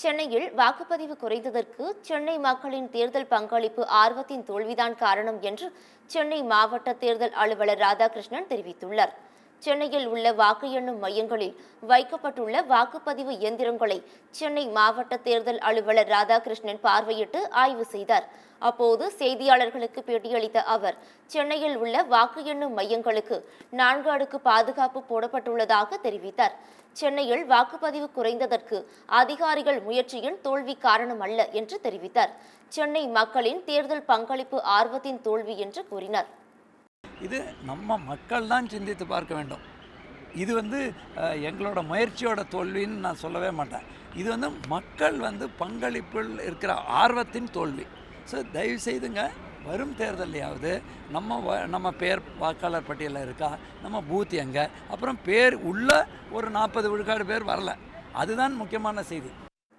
சென்னையில் வாக்குப்பதிவு குறைந்ததற்கு சென்னை மக்களின் தேர்தல் பங்களிப்பு ஆர்வத்தின் தோல்விதான் காரணம் என்று சென்னை மாவட்ட தேர்தல் அலுவலர் ராதாகிருஷ்ணன் தெரிவித்துள்ளார். சென்னையில் உள்ள வாக்கு எண்ணும் மையங்களில் வைக்கப்பட்டுள்ள வாக்குப்பதிவு இயந்திரங்களை சென்னை மாவட்ட தேர்தல் அலுவலர் ராதாகிருஷ்ணன் பார்வையிட்டு ஆய்வு செய்தார். அப்போது செய்தியாளர்களுக்கு பேட்டியளித்த அவர், சென்னையில் உள்ள வாக்கு எண்ணும் மையங்களுக்கு 4 அடுக்கு பாதுகாப்பு போடப்பட்டுள்ளதாக தெரிவித்தார். சென்னையில் வாக்குப்பதிவு குறைந்ததற்கு அதிகாரிகள் முயற்சியின் தோல்வி காரணம் அல்ல என்று தெரிவித்தார். சென்னை மக்களின் தேர்தல் பங்களிப்பு ஆர்வத்தின் தோல்வி என்று கூறினார். இது நம்ம மக்கள் தான் சிந்தித்து பார்க்க வேண்டும். இது எங்களோட முயற்சியோட தோல்வின்னு நான் சொல்லவே மாட்டேன். இது மக்கள் பங்களிப்பில் இருக்கிற ஆர்வத்தின் தோல்வி. ஸோ தயவு செய்துங்க, வரும் தேர்தலையாவது நம்ம பேர் வாக்காளர் பட்டியலில் இருக்கா, நம்ம பூத் எங்கே, அப்புறம் பேர் உள்ள ஒரு 40 விழுக்காடு பேர் வரல, அதுதான் முக்கியமான செய்தி.